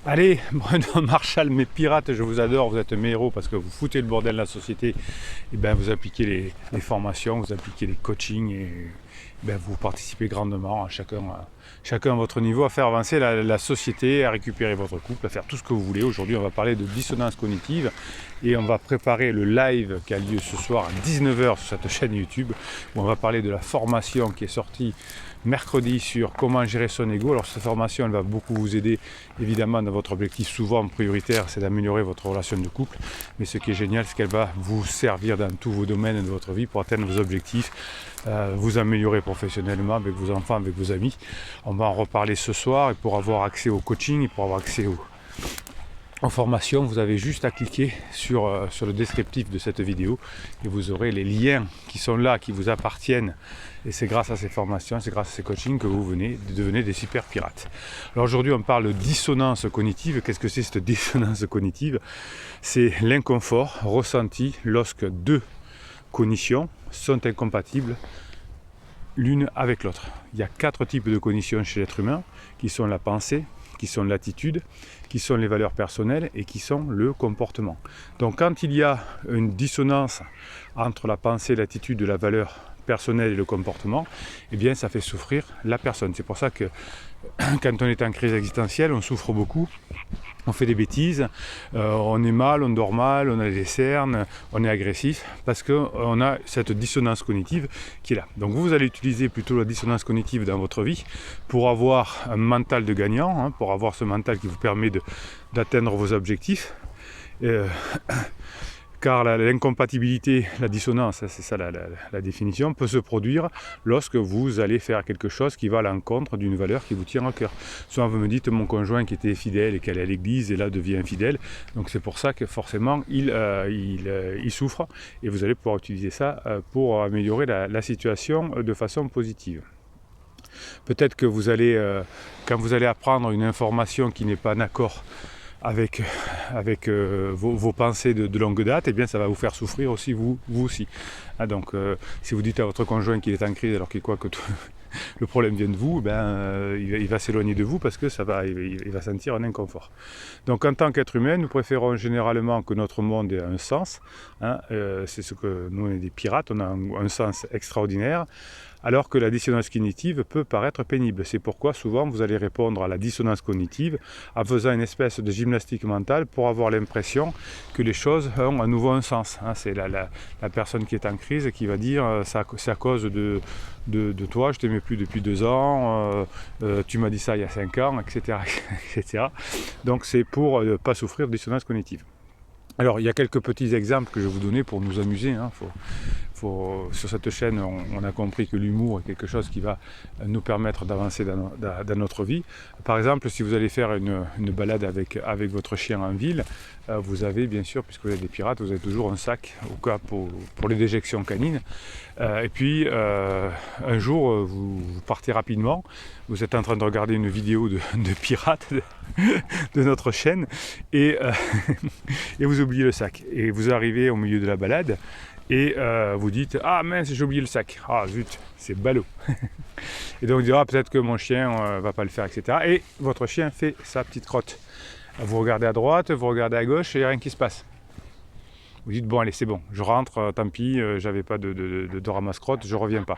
Allez, Bruno Marshall, mes pirates, je vous adore, vous êtes mes héros parce que vous foutez le bordel de la société, et ben vous appliquez les formations, vous appliquez les coachings et ben vous participez grandement, chacun à votre niveau, à faire avancer la société, à récupérer votre couple, à faire tout ce que vous voulez. Aujourd'hui, on va parler de dissonance cognitive et on va préparer le live qui a lieu ce soir à 19h sur cette chaîne YouTube où on va parler de la formation qui est sortie mercredi sur comment gérer son ego. Alors cette formation, elle va beaucoup vous aider évidemment dans votre objectif souvent prioritaire, c'est d'améliorer votre relation de couple. Mais ce qui est génial, c'est qu'elle va vous servir dans tous vos domaines de votre vie pour atteindre vos objectifs, vous améliorer professionnellement avec vos enfants, avec vos amis. On va en reparler ce soir et pour avoir accès au coaching et pour avoir accès en formation, vous avez juste à cliquer sur le descriptif de cette vidéo et vous aurez les liens qui sont là, qui vous appartiennent. Et c'est grâce à ces formations, c'est grâce à ces coachings que vous devenez des super pirates. Alors aujourd'hui, on parle de dissonance cognitive. Qu'est-ce que c'est cette dissonance cognitive? C'est l'inconfort ressenti lorsque deux cognitions sont incompatibles l'une avec l'autre. Il y a 4 types de cognitions chez l'être humain, qui sont la pensée, qui sont l'attitude, qui sont les valeurs personnelles et qui sont le comportement. Donc quand il y a une dissonance entre la pensée, l'attitude, la valeur personnelle et le comportement, eh bien ça fait souffrir la personne. C'est pour ça que quand on est en crise existentielle, on souffre beaucoup, on fait des bêtises, on est mal, on dort mal, on a des cernes, on est agressif, parce qu'on a cette dissonance cognitive qui est là. Donc vous allez utiliser plutôt la dissonance cognitive dans votre vie pour avoir un mental de gagnant, pour avoir ce mental qui vous permet d'atteindre vos objectifs. Car l'incompatibilité, la dissonance, c'est ça la définition, peut se produire lorsque vous allez faire quelque chose qui va à l'encontre d'une valeur qui vous tient à cœur. Souvent vous me dites mon conjoint qui était fidèle et qui allait à l'église et là devient infidèle, donc c'est pour ça que forcément il souffre et vous allez pouvoir utiliser ça pour améliorer la situation de façon positive. Peut-être que vous allez, quand vous allez apprendre une information qui n'est pas en accord avec vos pensées de longue date, eh bien ça va vous faire souffrir aussi vous aussi. Donc si vous dites à votre conjoint qu'il est en crise alors qu'il croit que le problème vient de vous, il va s'éloigner de vous parce que il va sentir un inconfort. Donc en tant qu'être humain, nous préférons généralement que notre monde ait un sens. C'est ce que nous, on est des pirates, on a un sens extraordinaire. Alors que la dissonance cognitive peut paraître pénible. C'est pourquoi souvent vous allez répondre à la dissonance cognitive en faisant une espèce de gymnastique mentale pour avoir l'impression que les choses ont à nouveau un sens. C'est la personne qui est en crise qui va dire c'est à cause de toi, je ne t'aimais plus depuis 2 ans, tu m'as dit ça il y a 5 ans, etc. etc. Donc c'est pour ne pas souffrir de dissonance cognitive. Alors il y a quelques petits exemples que je vais vous donner pour nous amuser. Sur cette chaîne, on a compris que l'humour est quelque chose qui va nous permettre d'avancer dans notre vie. Par exemple, si vous allez faire une balade avec votre chien en ville, vous avez bien sûr, puisque vous êtes des pirates, vous avez toujours un sac au cas pour les déjections canines. Et puis, un jour, vous partez rapidement, vous êtes en train de regarder une vidéo de pirates de notre chaîne et vous oubliez le sac. Et vous arrivez au milieu de la balade et vous dites « Ah mince, j'ai oublié le sac. Ah zut, c'est ballot. » Et donc vous dites « Ah, peut-être que mon chien va pas le faire, etc. » Et votre chien fait sa petite crotte. Vous regardez à droite, vous regardez à gauche et il n'y a rien qui se passe. Vous dites « Bon, allez, c'est bon, je rentre, tant pis, j'avais pas de ramasse-crotte, je reviens pas. »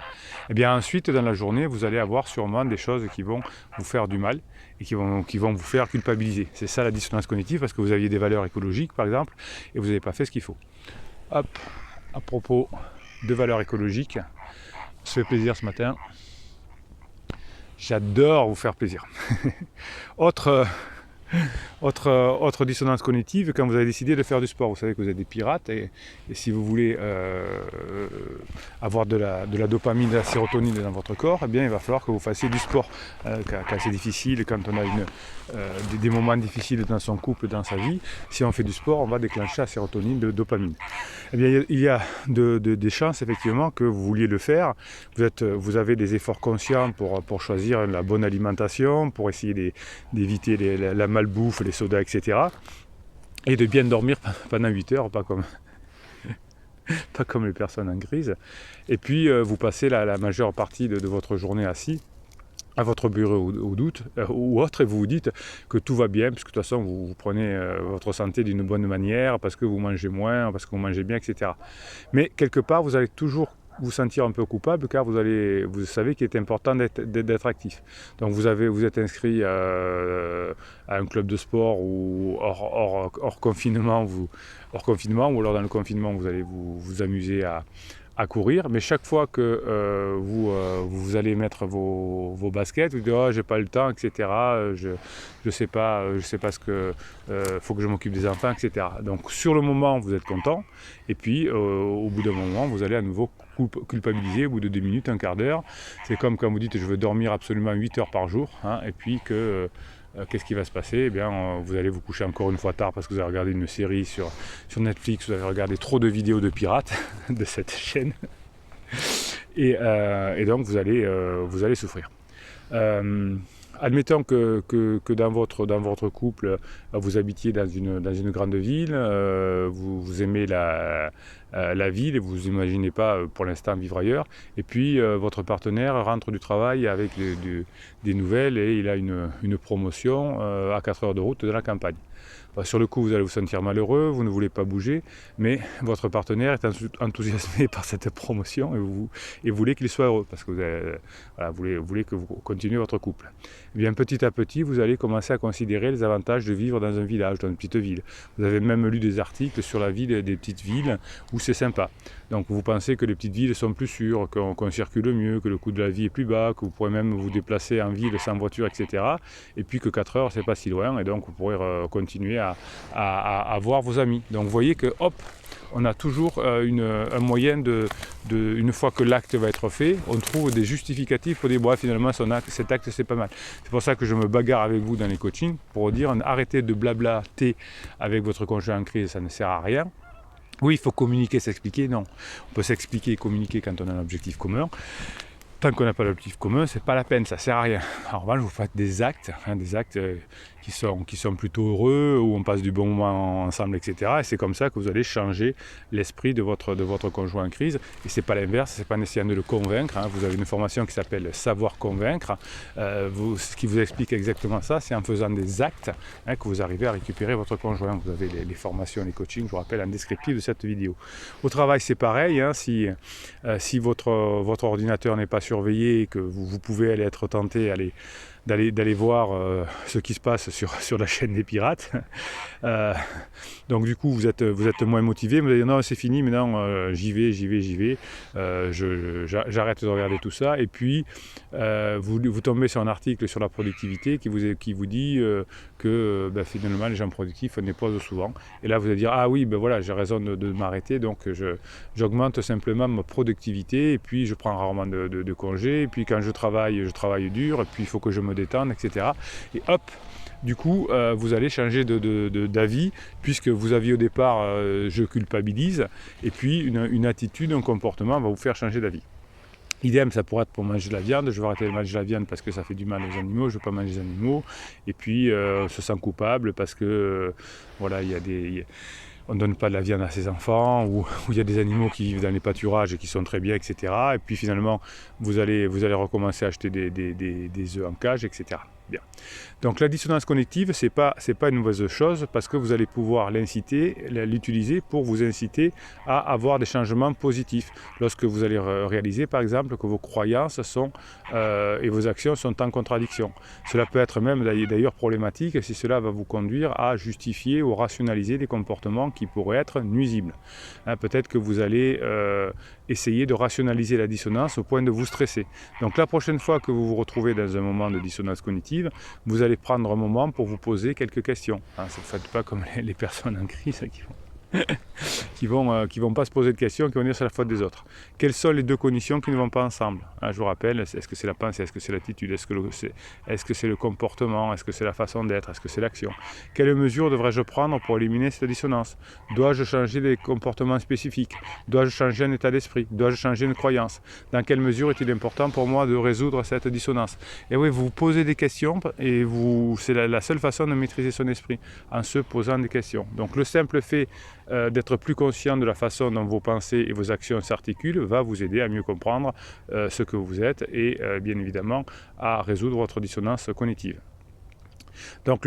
Et bien ensuite, dans la journée, vous allez avoir sûrement des choses qui vont vous faire du mal et qui vont vous faire culpabiliser. C'est ça la dissonance cognitive, parce que vous aviez des valeurs écologiques, par exemple, et vous n'avez pas fait ce qu'il faut. Hop, à propos de valeurs écologiques, on se fait plaisir ce matin. J'adore vous faire plaisir. Autre dissonance cognitive, quand vous avez décidé de faire du sport. Vous savez que vous êtes des pirates et si vous voulez avoir de la dopamine, de la sérotonine dans votre corps, eh bien il va falloir que vous fassiez du sport. Quand c'est difficile, quand on a des moments difficiles dans son couple, dans sa vie, si on fait du sport, on va déclencher la sérotonine, de dopamine. Eh bien il y a des chances effectivement que vous vouliez le faire. Vous avez des efforts conscients pour choisir la bonne alimentation, pour essayer d'éviter la malbouffe, les sodas, etc. Et de bien dormir pendant 8 heures, pas comme les personnes en crise. Et puis vous passez la majeure partie de votre journée assis à votre bureau ou doute ou autre, et vous vous dites que tout va bien, puisque de toute façon vous prenez votre santé d'une bonne manière, parce que vous mangez moins, parce que vous mangez bien, etc. Mais quelque part, vous allez toujours vous sentir un peu coupable, car vous savez qu'il est important d'être actif. Donc vous êtes inscrit à un club de sport, ou hors confinement, ou alors dans le confinement, vous allez vous amuser à courir, mais chaque fois que vous allez mettre vos baskets, vous dites oh, j'ai pas le temps, etc. Je sais pas ce que faut que je m'occupe des enfants, etc. Donc sur le moment vous êtes content, et puis au bout d'un moment vous allez à nouveau culpabiliser au bout de 2 minutes, un quart d'heure. C'est comme quand vous dites je veux dormir absolument 8 heures par jour, hein, et puis que qu'est-ce qui va se passer? Eh bien, vous allez vous coucher encore une fois tard parce que vous avez regardé une série sur Netflix, vous avez regardé trop de vidéos de pirates de cette chaîne, et donc vous allez souffrir. Admettons que dans votre couple, vous habitiez dans une grande ville, vous aimez la ville et vous n'imaginez pas pour l'instant vivre ailleurs, et puis votre partenaire rentre du travail avec des nouvelles, et il a une promotion à 4 heures de route de la campagne. Sur le coup, vous allez vous sentir malheureux, vous ne voulez pas bouger, mais votre partenaire est enthousiasmé par cette promotion, et vous voulez qu'il soit heureux, parce que vous voulez que vous continuez votre couple. Et bien, petit à petit, vous allez commencer à considérer les avantages de vivre dans un village, dans une petite ville. Vous avez même lu des articles sur la vie des petites villes où c'est sympa. Donc vous pensez que les petites villes sont plus sûres, qu'on circule mieux, que le coût de la vie est plus bas, que vous pourrez même vous déplacer en ville sans voiture, etc. Et puis que 4 heures, c'est pas si loin, et donc vous pourrez continuer à voir vos amis. Donc vous voyez que hop, on a toujours un moyen une fois que l'acte va être fait, on trouve des justificatifs pour dire bon, finalement cet acte c'est pas mal. C'est pour ça que je me bagarre avec vous dans les coachings, pour dire arrêtez de blablater avec votre conjoint en crise, ça ne sert à rien. Oui, il faut communiquer, s'expliquer, non. On peut s'expliquer et communiquer quand on a un objectif commun. Tant qu'on n'a pas d'objectif commun, c'est pas la peine, ça sert à rien. En revanche, vous faites des actes qui sont plutôt heureux, où on passe du bon moment ensemble, etc. Et c'est comme ça que vous allez changer l'esprit de votre conjoint en crise. Et c'est pas l'inverse, c'est pas en essayant de le convaincre. Vous avez une formation qui s'appelle Savoir convaincre. Ce qui vous explique exactement ça, c'est en faisant des actes que vous arrivez à récupérer votre conjoint. Vous avez les formations, les coachings, je vous rappelle, en descriptif de cette vidéo. Au travail, c'est pareil. Si votre ordinateur n'est pas surveillé, et que vous pouvez être tenté d'aller voir ce qui se passe sur la chaîne des pirates. Donc du coup, vous êtes moins motivé, vous allez dire non, c'est fini, maintenant j'y vais, j'arrête de regarder tout ça. Et puis vous tombez sur un article sur la productivité qui vous dit que finalement les gens productifs déposent souvent. Et là vous allez dire ah oui, voilà, j'ai raison de m'arrêter, donc j'augmente simplement ma productivité, et puis je prends rarement de congés, et puis quand je travaille dur, et puis il faut que je me détende, etc. Et hop, du coup, vous allez changer d'avis, puisque vous aviez au départ je culpabilise, et puis une attitude, un comportement va vous faire changer d'avis. Idem, ça pourrait être pour manger de la viande. Je vais arrêter de manger de la viande parce que ça fait du mal aux animaux, je ne veux pas manger des animaux. Et puis, on se sent coupable parce que, voilà, on ne donne pas de la viande à ses enfants, ou il y a des animaux qui vivent dans les pâturages et qui sont très bien, etc. Et puis finalement, vous allez recommencer à acheter des œufs en cage, etc. Bien. Donc la dissonance cognitive, c'est pas une mauvaise chose, parce que vous allez pouvoir l'utiliser pour vous inciter à avoir des changements positifs. Lorsque vous allez réaliser, par exemple, que vos croyances et vos actions sont en contradiction. Cela peut être même d'ailleurs problématique si cela va vous conduire à justifier ou rationaliser des comportements qui pourraient être nuisibles. Peut-être que vous allez essayer de rationaliser la dissonance au point de vous stresser. Donc la prochaine fois que vous vous retrouvez dans un moment de dissonance cognitive, vous allez prendre un moment pour vous poser quelques questions. Ne faites pas comme les personnes en crise qui vont pas se poser de questions, qui vont dire c'est la faute des autres. Quelles sont les deux conditions qui ne vont pas ensemble? Je vous rappelle, est-ce que c'est la pensée, est-ce que c'est l'attitude, est-ce que c'est le comportement, est-ce que c'est la façon d'être, est-ce que c'est l'action? Quelles mesures devrais-je prendre pour éliminer cette dissonance? Dois-je changer des comportements spécifiques? Dois-je changer un état d'esprit? Dois-je changer une croyance? Dans quelle mesure est-il important pour moi de résoudre cette dissonance? Et oui, vous vous posez des questions, et c'est la seule façon de maîtriser son esprit, en se posant des questions. Donc le simple fait d'être plus conscient de la façon dont vos pensées et vos actions s'articulent va vous aider à mieux comprendre ce que vous êtes et bien évidemment à résoudre votre dissonance cognitive. Donc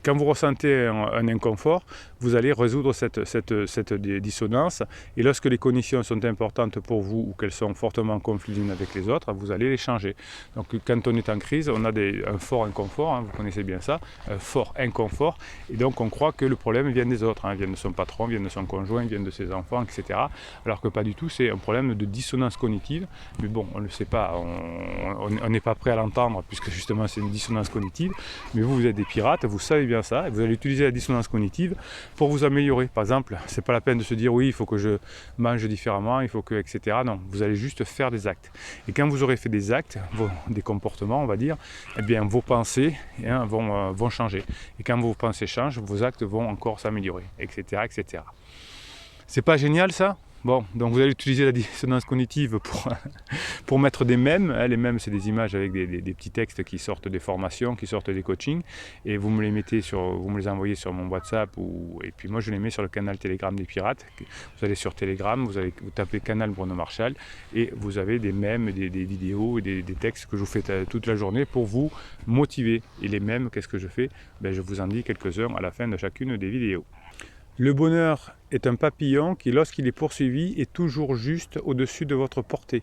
quand vous ressentez un inconfort, vous allez résoudre cette dissonance et lorsque les conditions sont importantes pour vous ou qu'elles sont fortement conflittuelles l'une avec les autres, vous allez les changer. Donc quand on est en crise, on a un fort inconfort, hein, vous connaissez bien ça, un fort inconfort, et donc on croit que le problème vient des autres, hein, vient de son patron, vient de son conjoint, vient de ses enfants, etc. Alors que pas du tout, c'est un problème de dissonance cognitive, mais bon, on ne le sait pas, on n'est pas prêt à l'entendre puisque justement c'est une dissonance cognitive. Mais vous êtes des pirates, vous savez bien ça, et vous allez utiliser la dissonance cognitive pour vous améliorer. Par exemple, c'est pas la peine de se dire oui, il faut que je mange différemment, il faut que, etc. Non, vous allez juste faire des actes. Et quand vous aurez fait des actes, des comportements, on va dire, eh bien vos pensées vont changer. Et quand vos pensées changent, vos actes vont encore s'améliorer, etc., etc. C'est pas génial ça ? Bon, donc vous allez utiliser la dissonance cognitive pour mettre des mèmes. Les mèmes, c'est des images avec des petits textes qui sortent des formations, qui sortent des coachings. Et vous me les envoyez sur mon WhatsApp et puis moi je les mets sur le canal Telegram des Pirates. Vous allez sur Telegram, vous tapez canal Bruno Marchal et vous avez des mèmes, des vidéos et des textes que je vous fais toute la journée pour vous motiver. Et les mèmes, qu'est-ce que je fais ? Je vous en dis quelques-uns à la fin de chacune des vidéos. Le bonheur est un papillon qui, lorsqu'il est poursuivi, est toujours juste au-dessus de votre portée,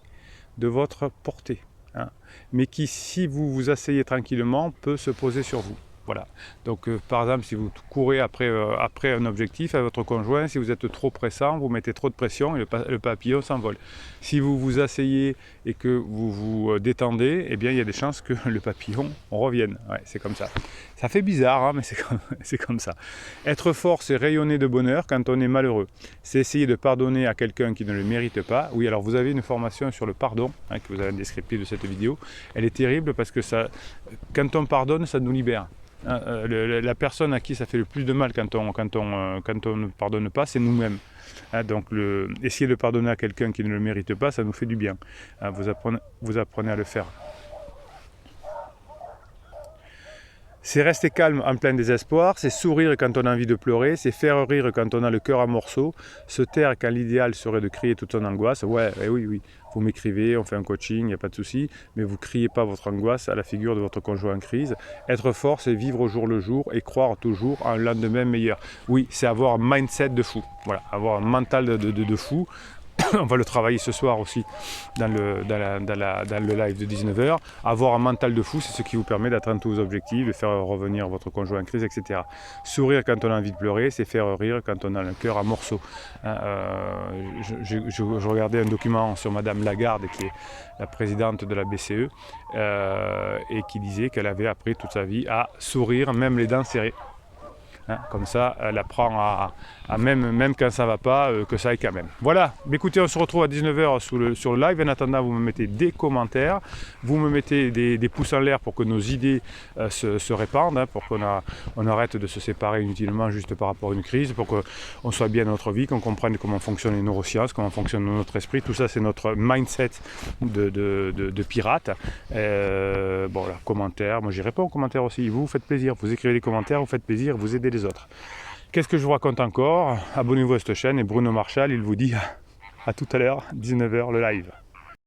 hein, mais qui, si vous vous asseyez tranquillement, peut se poser sur vous. Voilà. Donc, par exemple, si vous courez après un objectif avec votre conjoint, si vous êtes trop pressant, vous mettez trop de pression et le papillon s'envole. Si vous vous asseyez et que vous vous détendez, eh bien, il y a des chances que le papillon revienne. Ouais, c'est comme ça. Ça fait bizarre, hein, mais c'est comme ça. Être fort, c'est rayonner de bonheur quand on est malheureux. C'est essayer de pardonner à quelqu'un qui ne le mérite pas. Oui, alors vous avez une formation sur le pardon, hein, que vous avez un descriptif de cette vidéo. Elle est terrible parce que quand on pardonne, ça nous libère. La personne à qui ça fait le plus de mal quand on ne pardonne pas, c'est nous-mêmes. Donc essayer de pardonner à quelqu'un qui ne le mérite pas, ça nous fait du bien. Vous apprenez à le faire. C'est rester calme en plein désespoir, c'est sourire quand on a envie de pleurer, c'est faire rire quand on a le cœur en morceaux, se taire quand l'idéal serait de crier toute son angoisse. Oui, vous m'écrivez, on fait un coaching, il n'y a pas de souci, mais vous ne criez pas votre angoisse à la figure de votre conjoint en crise. Être fort, c'est vivre au jour le jour et croire toujours à un lendemain meilleur. Oui, c'est avoir un mindset de fou, voilà, avoir un mental de fou. On va le travailler ce soir aussi dans le live de 19h. Avoir un mental de fou, c'est ce qui vous permet d'atteindre tous vos objectifs, de faire revenir votre conjoint en crise, etc. Sourire quand on a envie de pleurer, c'est faire rire quand on a le cœur à morceaux. Je regardais un document sur Madame Lagarde, qui est la présidente de la BCE, et qui disait qu'elle avait appris toute sa vie à sourire, même les dents serrées. Hein, comme ça, elle apprend à même quand ça ne va pas, que ça aille quand même. Voilà, écoutez, on se retrouve à 19h sur le live. En attendant, vous me mettez des commentaires, vous me mettez des pouces en l'air pour que nos idées se répandent, hein, pour qu'on arrête de se séparer inutilement juste par rapport à une crise, pour qu'on soit bien dans notre vie, qu'on comprenne comment fonctionnent les neurosciences, comment fonctionne notre esprit. Tout ça, c'est notre mindset de pirate. Bon, là, commentaires, moi j'y réponds aux commentaires aussi. Vous faites plaisir, vous écrivez des commentaires, vous faites plaisir, vous aidez les autres. Qu'est-ce que je vous raconte encore ? Abonnez-vous à cette chaîne et Bruno Marchal, il vous dit à tout à l'heure, 19h le live.